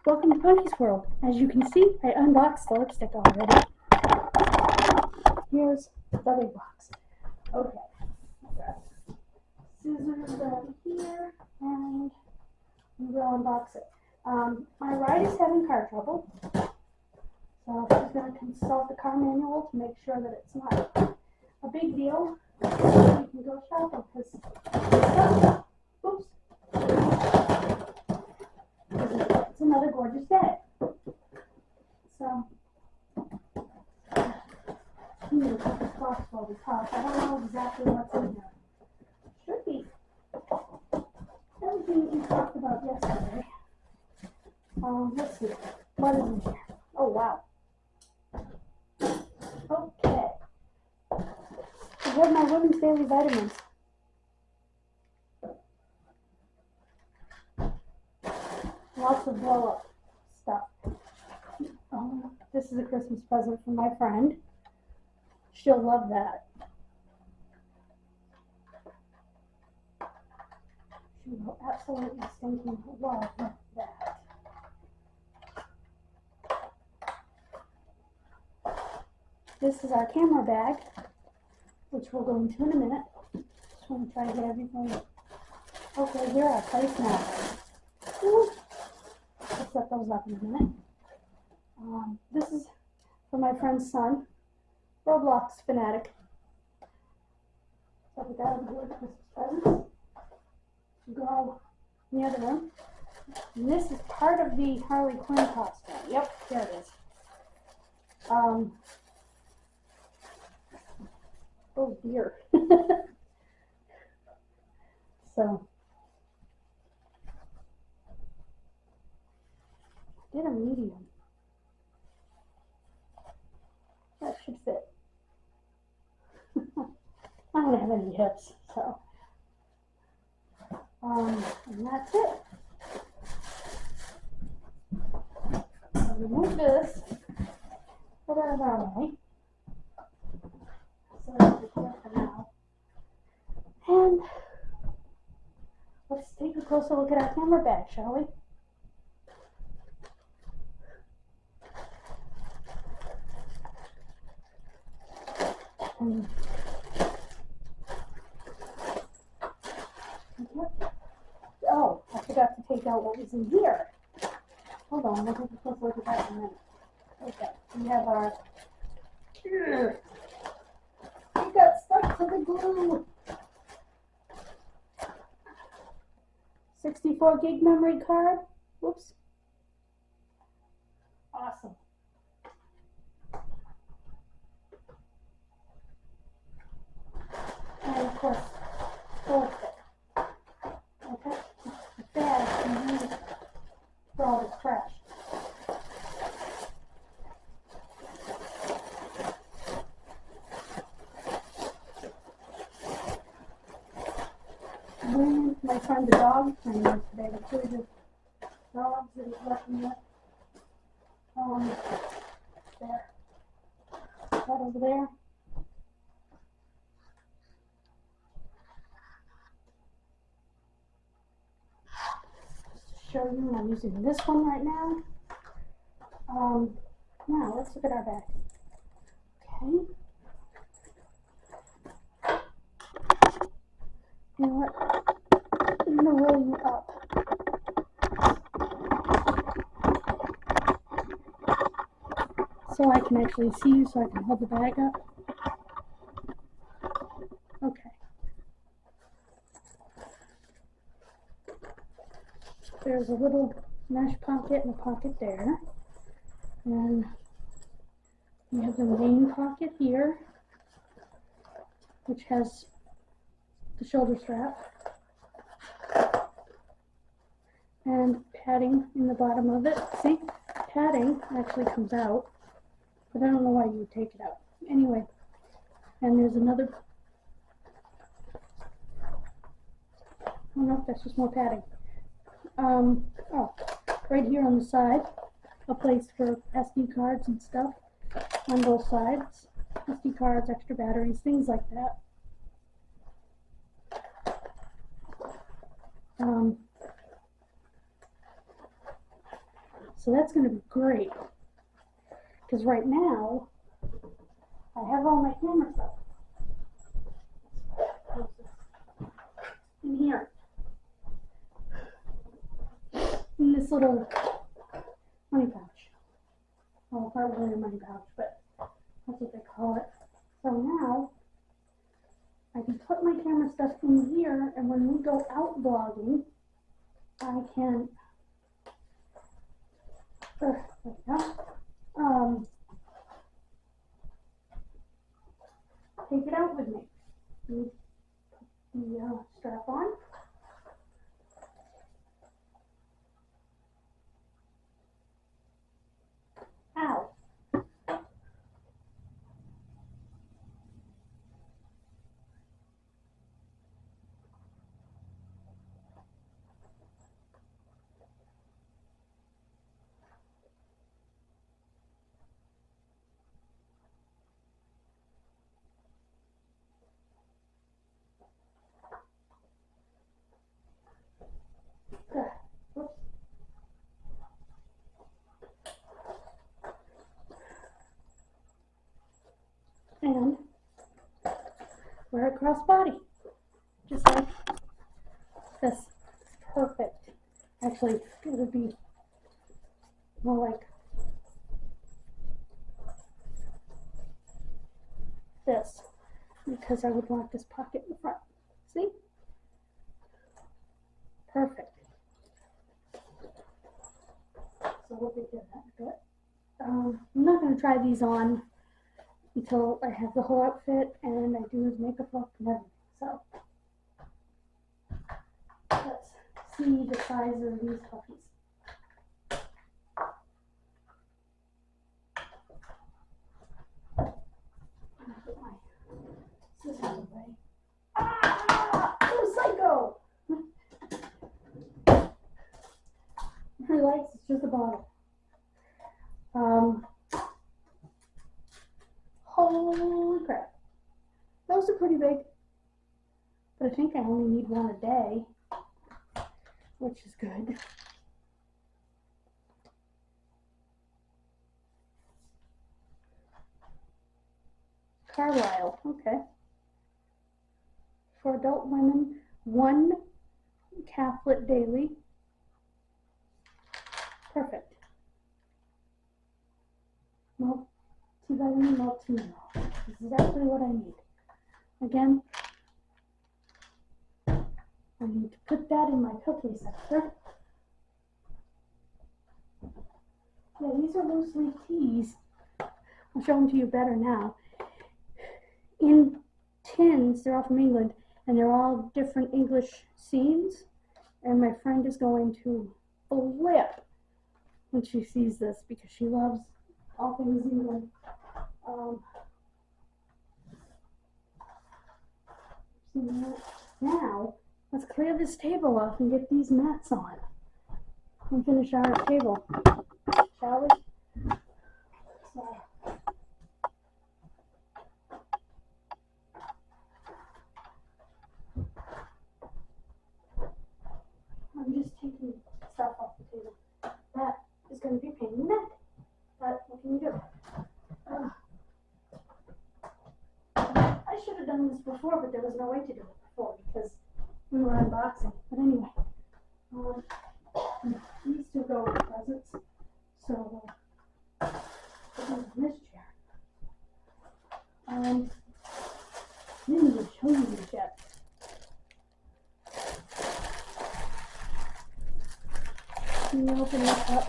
Welcome to Punky's World. As you can see, I unboxed the lipstick already. Here's the big box. Okay. I've got scissors over here, and we will unbox it. My ride is having car trouble, so I'm going to consult the car manual to make sure that it's not a big deal. You can go shopping because, oops, it's another gorgeous day. So, I'm going to put this box while we talk. I don't know exactly what's in here. Should be everything that we talked about yesterday. Let's see. What is in here? Oh, wow. Okay. I have my women's daily vitamins. Lots of blow-up stuff. This is a Christmas present from my friend. She'll love that. She will absolutely stinking love that. This is our camera bag, which we'll go into in a minute. Just want to try to get everything. Okay, here are placemats. I'll set those up in a minute. This is for my friend's son, Roblox fanatic. So we got him here with Christmas presents. Go in the other room. And this is part of the Harley Quinn costume. Yep, there it is. Oh dear. So, did a medium. That should fit. I don't have any hips, so. And that's it. I'll remove this. Put it out of our way. So that's it for now. And let's take a closer look at our camera bag, shall we? Oh, I forgot to take out what was in here. Hold on, we'll take a closer look at that in a minute. Okay, we have our. We got stuck to the glue. 64 gig memory card. Whoops. Awesome. And of course, storage stick. Okay, the bag can use for all this trash. Bringing my friend the dog trainer today to clear the dogs that he's working with. There. That over there. Show you, I'm using this one right now. Now let's look at our bag. Okay. You know what? I'm gonna roll you up. So I can actually see you, so I can hold the bag up. Okay. There's a little mesh pocket and a pocket there. And we have the main pocket here, which has the shoulder strap. And padding in the bottom of it. See? Padding actually comes out, but I don't know why you would take it out. Anyway, and there's another. Oh no, that's just more padding. Oh, right here on the side, a place for SD cards and stuff on both sides. SD cards, extra batteries, things like that. So that's going to be great. Because right now, I have all my camera stuff in here. In this little money pouch. Well, probably a money pouch, but that's what they call it. So now, I can put my camera stuff in here, and when we go out vlogging, I can, there we go, take it out with me. Put the strap on. Ow. Whoops. And wear it crossbody, just like this. Perfect. Actually, it would be more like this, because I would want this pocket in the front. See? Perfect. So we'll be doing that in a bit. I'm not going to try these on until I have the whole outfit and I do his makeup look and everything. So let's see the size of these puppies. Put my scissors away. Ah! Oh, psycho! Relax, it's just a bottle. Holy crap. Those are pretty big. But I think I only need one a day, which is good. Carlisle, okay. For adult women, 1 calflet daily. Perfect. Multivitamin, multi-mineral. This is exactly what I need. Again, I need to put that in my cookie sector. Yeah, these are loose leaf teas. I'll show them to you better now. In tins, they're all from England, and they're all different English scenes. And my friend is going to flip when she sees this because she loves all things England. Now, let's clear this table off and get these mats on and finish our table, shall we? So, I'm just taking stuff off the table. That is going to be a pain in the neck, but what can you do? I should have done this before, but there was no way to do it before because we were unboxing. But anyway, these two go with presents, so put them in this chair. I didn't even show you this yet. Can you open this up?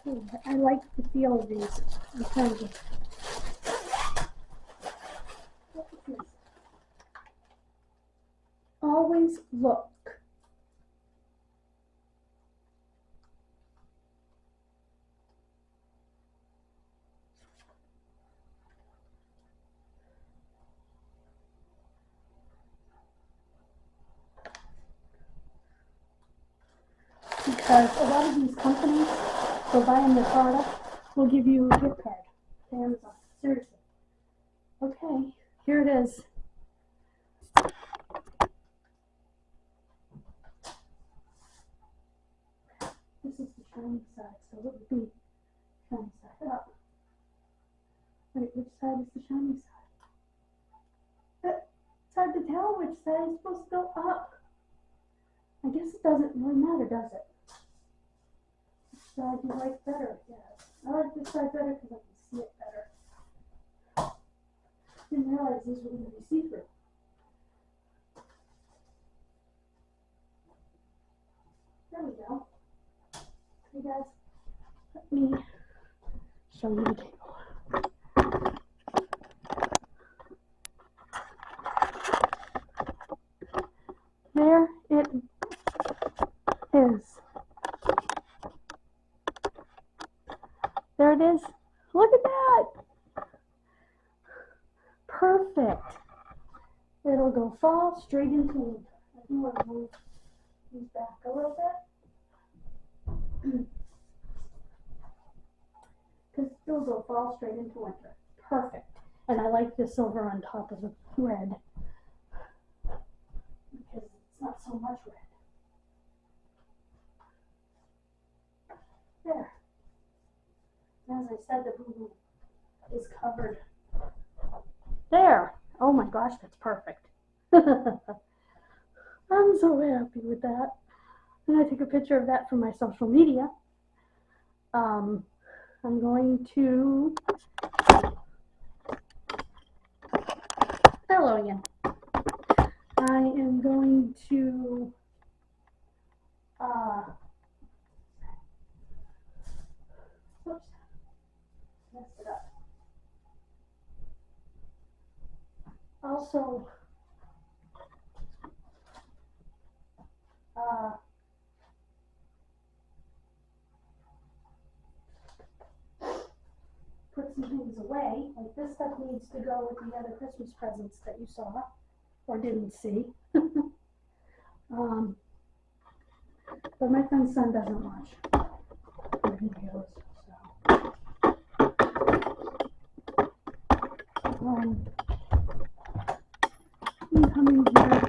Ooh, I like the feel of these in terms of. What is this? Always look. Because a lot of these companies, for buying their product, will give you a gift card to Amazon. Seriously. Okay, here it is. This is the shiny side, so it would be shiny side up. Wait, which side is the shiny side? It's hard to tell which side is supposed to go up. I guess it doesn't really matter, does it? Which side do you like better? Yes. I like this side better because I can see it better. Didn't realize these were going to be see-through. There we go. Hey guys, let me show you the table. There it is. There it is. Look at that. Perfect. It'll go fall straight into winter. I do want to move these back a little bit. Because those will fall straight into winter. Perfect. And I like the silver on top of the red. Because it's not so much red. There. As I said, the boo-boo is covered. There. Oh my gosh, that's perfect. I'm so happy with that. And I took a picture of that for my social media. I'm going to... Hello again. I am going to... Oops. Messed it up. Also, put some things away, like this stuff needs to go with the other Christmas presents that you saw, or didn't see. But my friend's son doesn't watch the videos, so. You come in here,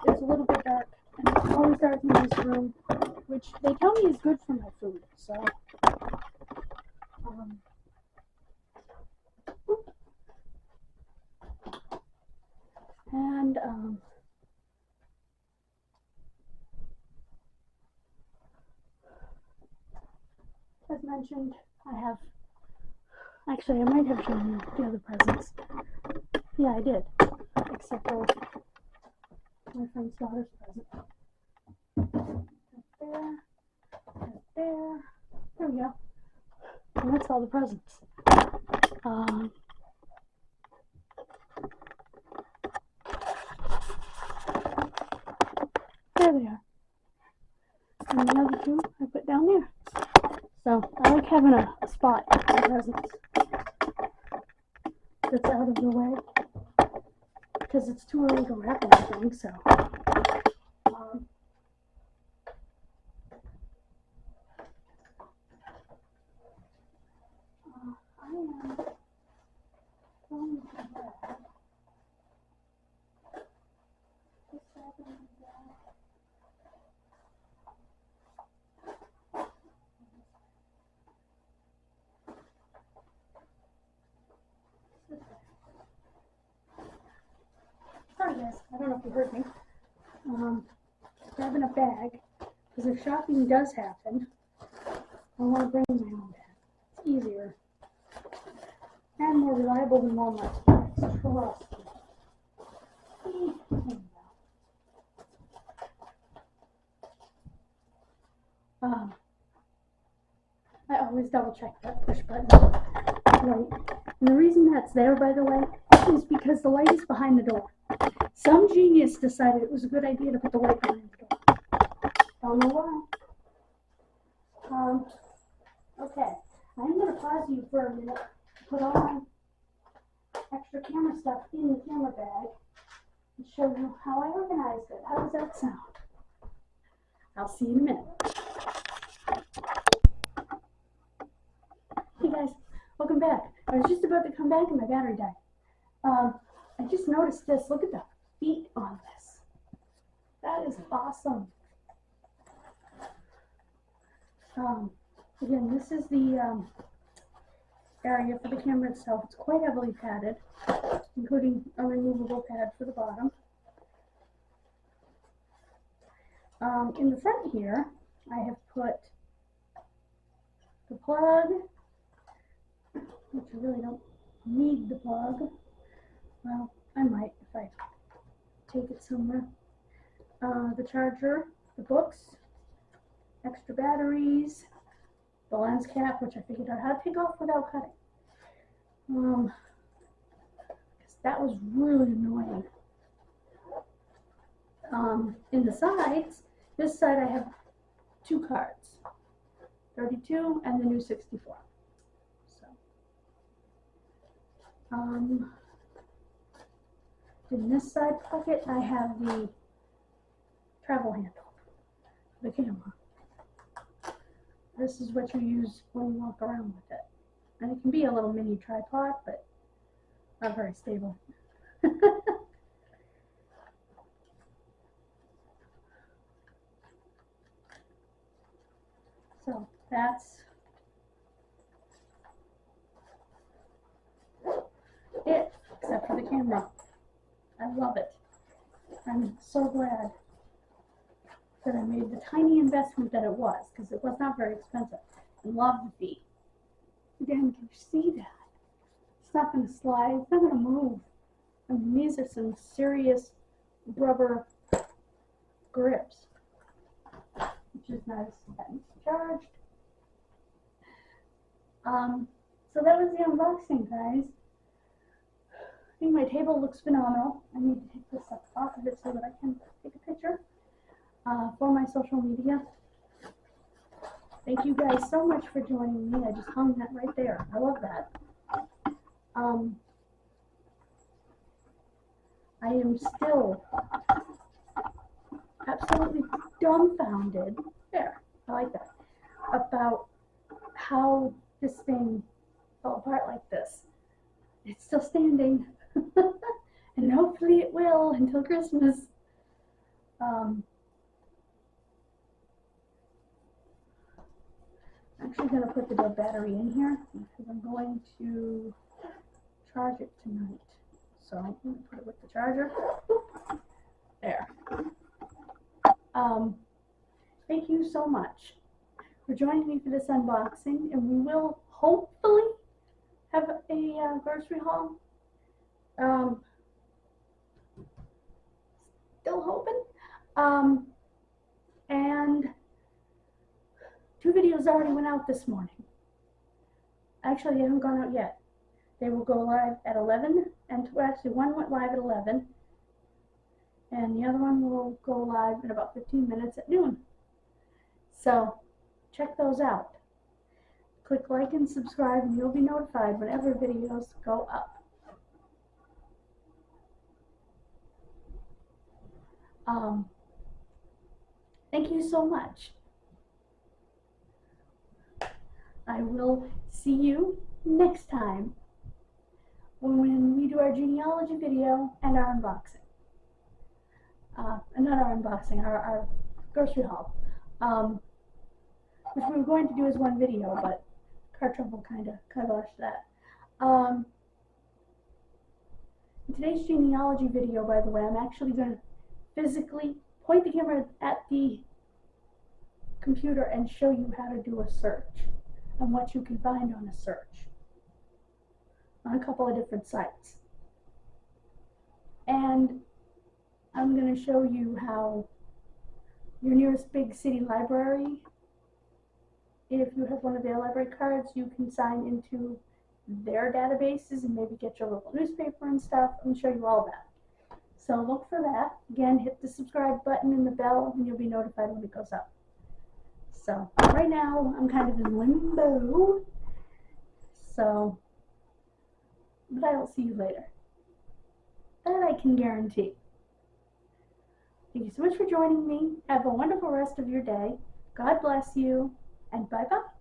it's a little bit dark, and it's always dark in this room, which they tell me is good for my food, so. And as mentioned, I have, actually I might have shown you the other presents. Yeah, I did, except for my friend's daughter's present. There, there, there we go. And that's all the presents. There they are. And the other two I put down there. So I like having a spot for presents that's out of the way. Because it's too early to wrap anything, so. I am going to grab this happened. Sorry guys, I don't know if you heard me. Grabbing a bag, because if shopping does happen, I want to bring my own bag. It's easier and more reliable than Walmart's bags. Trust me. I always double check that push button light. And the reason that's there, by the way, is because the light is behind the door. Some genius decided it was a good idea to put the light behind the door. Don't know why. Okay, I'm going to pause you for a minute to put all my extra camera stuff in the camera bag and show you how I organized it. How does that sound? I'll see you in a minute. Hey guys, welcome back. I was just about to come back and my battery died. I just noticed this. Look at the feet on this. That is awesome. Again, this is the area for the camera itself. It's quite heavily padded, including a removable pad for the bottom. In the front here, I have put the plug, which I really don't need the plug. Well, I might if I take it somewhere. The charger, the books, extra batteries, the lens cap, which I figured out how to take off without cutting. Because that was really annoying. In the sides, this side I have 2 cards, 32 and the new 64. So, in this side pocket, I have the travel handle for the camera. This is what you use when you walk around with it. And it can be a little mini tripod, but not very stable. So that's it, except for the camera. I love it. I'm so glad that I made the tiny investment that it was, because it was not very expensive. I love the feet. Again, can you see that? It's not going to slide. It's not going to move. I mean, these are some serious rubber grips, which is nice. And it's charged. So that was the unboxing, guys. I think my table looks phenomenal. I need to take this up off of it so that I can take a picture for my social media. Thank you guys so much for joining me. I just hung that right there. I love that. I am still absolutely dumbfounded. There, I like that. About how this thing fell apart like this. It's still standing. And hopefully it will until Christmas. I'm actually going to put the dead battery in here because I'm going to charge it tonight. So I'm going to put it with the charger. There. Thank you so much for joining me for this unboxing, and we will hopefully have a grocery haul. Still hoping. And 2 videos already went out this morning. Actually, they haven't gone out yet. They will go live at 11, and actually one went live at 11, and the other one will go live in about 15 minutes at noon. So check those out. Click like and subscribe, and you'll be notified whenever videos go up. Thank you so much. I will see you next time when we do our genealogy video and our unboxing. Not our unboxing, our grocery haul. Which we were going to do as one video, but car trouble kind of kiboshed that. In today's genealogy video, by the way, I'm actually going to physically point the camera at the computer and show you how to do a search and what you can find on a search on a couple of different sites. And I'm going to show you how your nearest big city library, if you have one of their library cards, you can sign into their databases and maybe get your local newspaper and stuff. I'm going to show you all that. So look for that. Again, hit the subscribe button and the bell and you'll be notified when it goes up. So right now I'm kind of in limbo. So, but I will see you later. That I can guarantee. Thank you so much for joining me. Have a wonderful rest of your day. God bless you, and bye-bye.